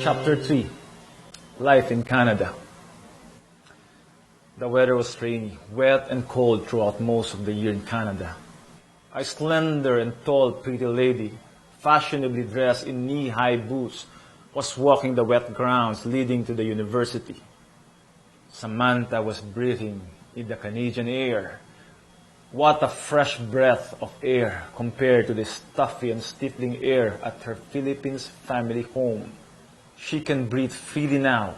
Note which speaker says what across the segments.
Speaker 1: Chapter 3, Life in Canada. The weather was rainy, wet and cold throughout most of the year in Canada. A slender and tall pretty lady, fashionably dressed in knee-high boots, was walking the wet grounds leading to the university. Samantha was breathing in the Canadian air. What a fresh breath of air compared to the stuffy and stifling air at her Philippines family home. She can breathe freely now.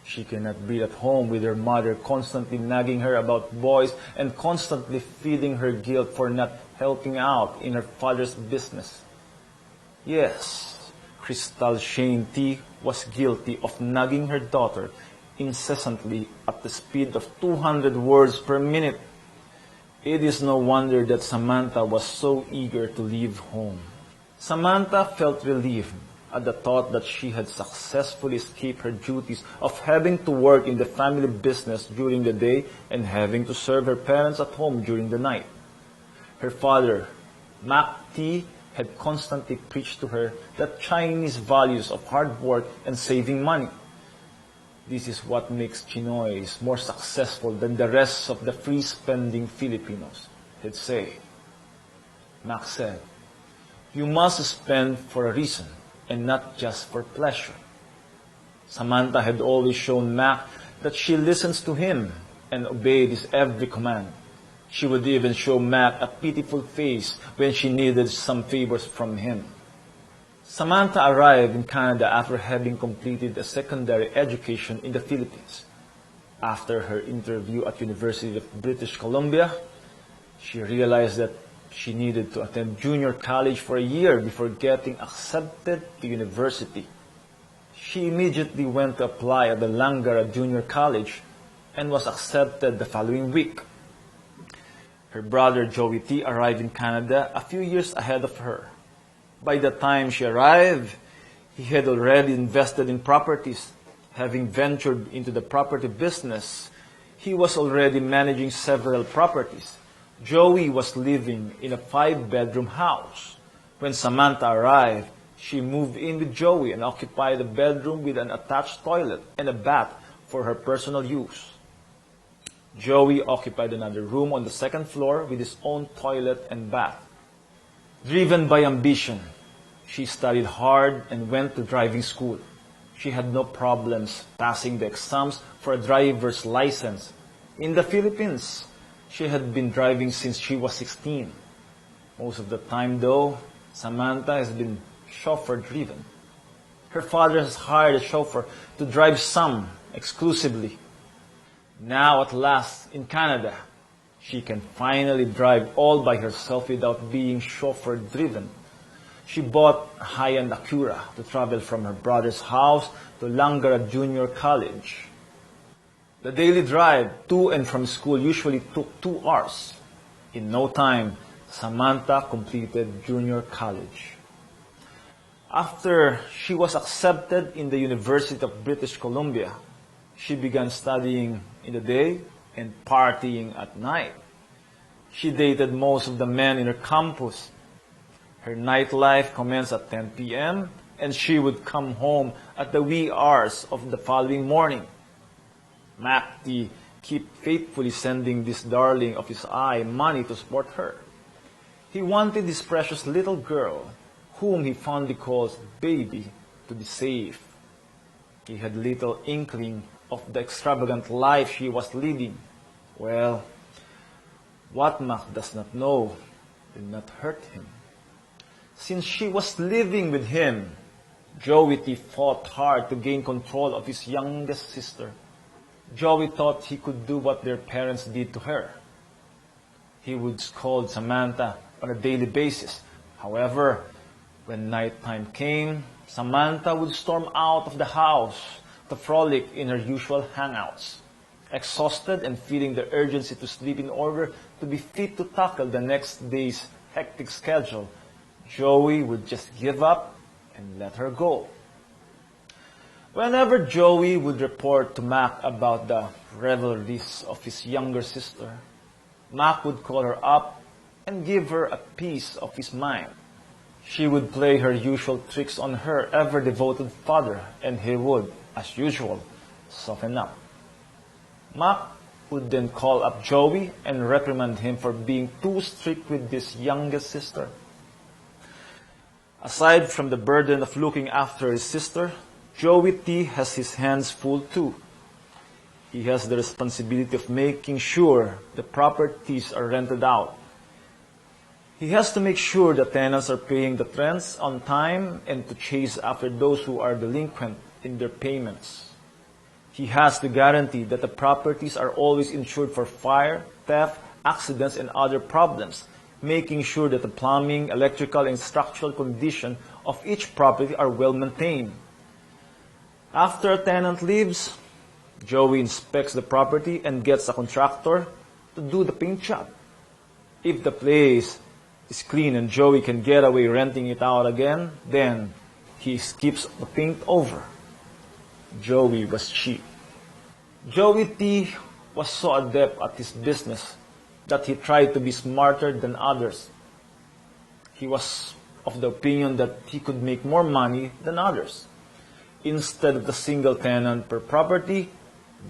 Speaker 1: She cannot breathe at home with her mother constantly nagging her about boys and constantly feeding her guilt for not helping out in her father's business. Yes, Crystal Shane T. was guilty of nagging her daughter incessantly at the speed of 200 words per minute. It is no wonder that Samantha was so eager to leave home. Samantha felt relieved at the thought that she had successfully escaped her duties of having to work in the family business during the day and having to serve her parents at home during the night. Her father, Mac T., had constantly preached to her the Chinese values of hard work and saving money. This is what makes Chinoys more successful than the rest of the free-spending Filipinos, he'd say. Mac said, "You must spend for a reason and not just for pleasure." Samantha had always shown Mac that she listens to him and obeyed his every command. She would even show Mac a pitiful face when she needed some favors from him. Samantha arrived in Canada after having completed a secondary education in the Philippines. After her interview at University of British Columbia, she realized that she needed to attend junior college for a year before getting accepted to university. She immediately went to apply at the Langara Junior College and was accepted the following week. Her brother Joey T. arrived in Canada a few years ahead of her. By the time she arrived, he had already invested in properties. Having ventured into the property business, he was already managing several properties. Joey was living in a 5-bedroom house. When Samantha arrived, she moved in with Joey and occupied a bedroom with an attached toilet and a bath for her personal use. Joey occupied another room on the second floor with his own toilet and bath. Driven by ambition, she studied hard and went to driving school. She had no problems passing the exams for a driver's license. In the Philippines, she had been driving since she was 16. Most of the time, though, Samantha has been chauffeur-driven. Her father has hired a chauffeur to drive some exclusively. Now, at last, in Canada, she can finally drive all by herself without being chauffeur-driven. She bought a high-end Acura to travel from her brother's house to Langara Junior College. The daily drive to and from school usually took 2 hours. In no time, Samantha completed junior college. After she was accepted in the University of British Columbia, she began studying in the day and partying at night. She dated most of the men in her campus. Her nightlife commenced at 10 p.m. and she would come home at the wee hours of the following morning. Mac T. kept faithfully sending this darling of his eye money to support her. He wanted this precious little girl, whom he fondly calls Baby, to be safe. He had little inkling of the extravagant life she was leading. Well, what Mac does not know did not hurt him. Since she was living with him, Joey T. fought hard to gain control of his youngest sister. Joey thought he could do what their parents did to her. He would scold Samantha on a daily basis. However, when nighttime came, Samantha would storm out of the house to frolic in her usual hangouts. Exhausted and feeling the urgency to sleep in order to be fit to tackle the next day's hectic schedule, Joey would just give up and let her go. Whenever Joey would report to Mac about the revelries of his younger sister, Mac would call her up and give her a piece of his mind. She would play her usual tricks on her ever-devoted father, and he would, as usual, soften up. Mac would then call up Joey and reprimand him for being too strict with his youngest sister. Aside from the burden of looking after his sister, Joey T has his hands full too. He has the responsibility of making sure the properties are rented out. He has to make sure the tenants are paying the rents on time and to chase after those who are delinquent in their payments. He has to guarantee that the properties are always insured for fire, theft, accidents, and other problems, making sure that the plumbing, electrical, and structural condition of each property are well maintained. After a tenant leaves, Joey inspects the property and gets a contractor to do the paint job. If the place is clean and Joey can get away renting it out again, then he skips the paint over. Joey was cheap. Joey T was so adept at his business that he tried to be smarter than others. He was of the opinion that he could make more money than others. Instead of the single tenant per property,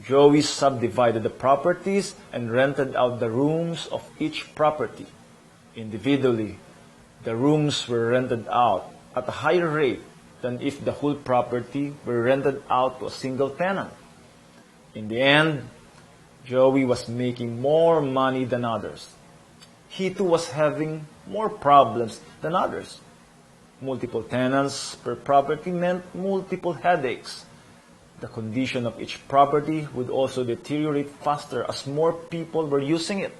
Speaker 1: Joey subdivided the properties and rented out the rooms of each property. Individually, the rooms were rented out at a higher rate than if the whole property were rented out to a single tenant. In the end, Joey was making more money than others. He too was having more problems than others. Multiple tenants per property meant multiple headaches. The condition of each property would also deteriorate faster as more people were using it.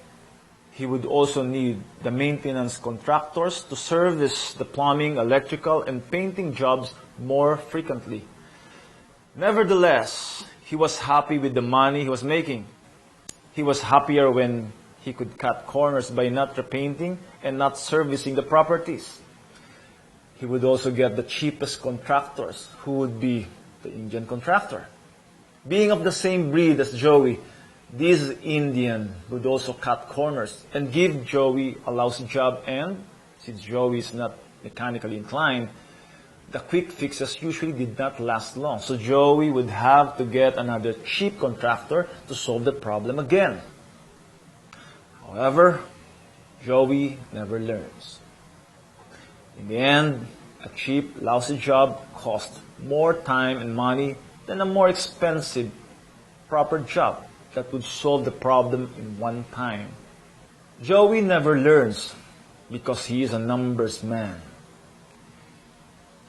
Speaker 1: He would also need the maintenance contractors to service the plumbing, electrical, and painting jobs more frequently. Nevertheless, he was happy with the money he was making. He was happier when he could cut corners by not repainting and not servicing the properties. He would also get the cheapest contractors, who would be the Indian contractor. Being of the same breed as Joey, this Indian would also cut corners and give Joey a lousy job, and since Joey is not mechanically inclined, the quick fixes usually did not last long. So Joey would have to get another cheap contractor to solve the problem again. However, Joey never learns. In the end, a cheap, lousy job cost more time and money than a more expensive, proper job that would solve the problem in one time. Joey never learns because he is a numbers man.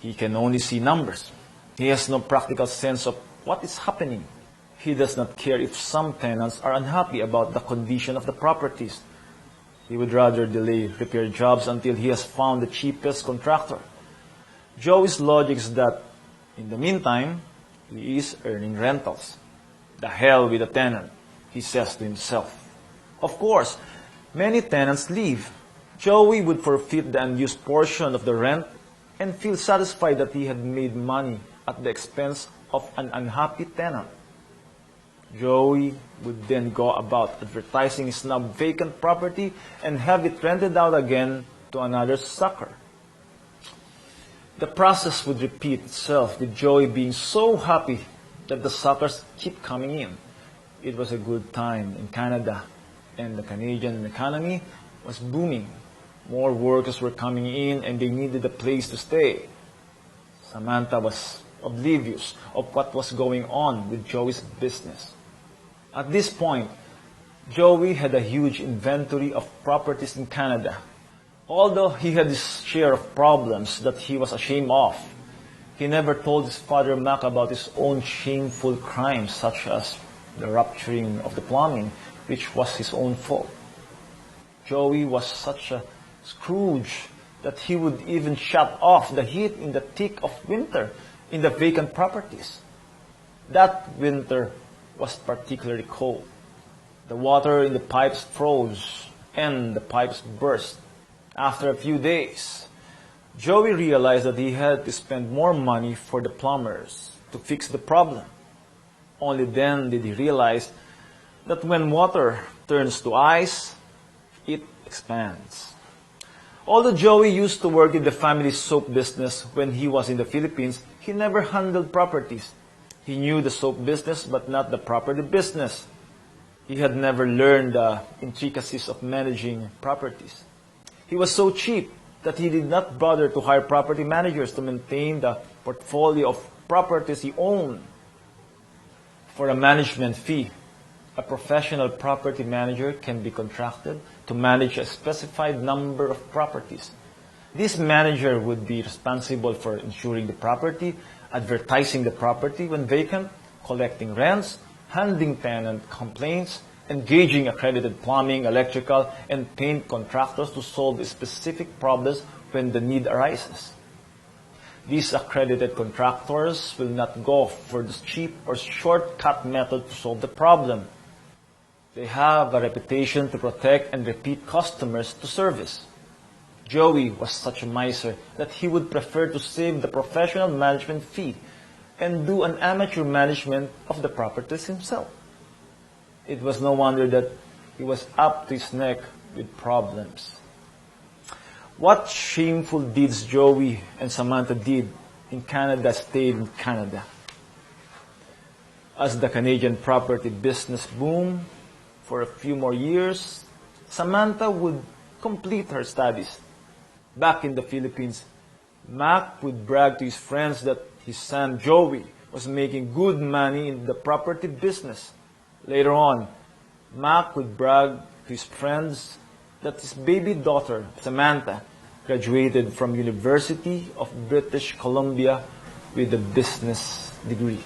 Speaker 1: He can only see numbers. He has no practical sense of what is happening. He does not care if some tenants are unhappy about the condition of the properties. He would rather delay repair jobs until he has found the cheapest contractor. Joey's logic is that, in the meantime, he is earning rentals. The hell with a tenant, he says to himself. Of course, many tenants leave. Joey would forfeit the unused portion of the rent and feel satisfied that he had made money at the expense of an unhappy tenant. Joey would then go about advertising his now vacant property and have it rented out again to another sucker. The process would repeat itself, with Joey being so happy that the suckers keep coming in. It was a good time in Canada, and the Canadian economy was booming. More workers were coming in, and they needed a place to stay. Samantha was oblivious of what was going on with Joey's business. At this point, Joey had a huge inventory of properties in Canada. Although he had his share of problems that he was ashamed of, he never told his father Mac about his own shameful crimes, such as the rupturing of the plumbing, which was his own fault. Joey was such a Scrooge that he would even shut off the heat in the thick of winter in the vacant properties. That winter was particularly cold. The water in the pipes froze and the pipes burst. After a few days, Joey realized that he had to spend more money for the plumbers to fix the problem. Only then did he realize that when water turns to ice, it expands. Although Joey used to work in the family soap business when he was in the Philippines, he never handled properties. He knew the soap business but not the property business. He had never learned the intricacies of managing properties. He was so cheap that he did not bother to hire property managers to maintain the portfolio of properties he owned. For a management fee, a professional property manager can be contracted to manage a specified number of properties. This manager would be responsible for insuring the property, advertising the property when vacant, collecting rents, handling tenant complaints, engaging accredited plumbing, electrical, and paint contractors to solve specific problems when the need arises. These accredited contractors will not go for the cheap or shortcut method to solve the problem. They have a reputation to protect and repeat customers to service. Joey was such a miser that he would prefer to save the professional management fee and do an amateur management of the properties himself. It was no wonder that he was up to his neck with problems. What shameful deeds Joey and Samantha did in Canada stayed in Canada. As the Canadian property business boomed for a few more years, Samantha would complete her studies. Back in the Philippines, Mac would brag to his friends that his son Joey was making good money in the property business. Later on, Mac would brag to his friends that his baby daughter, Samantha, graduated from University of British Columbia with a business degree.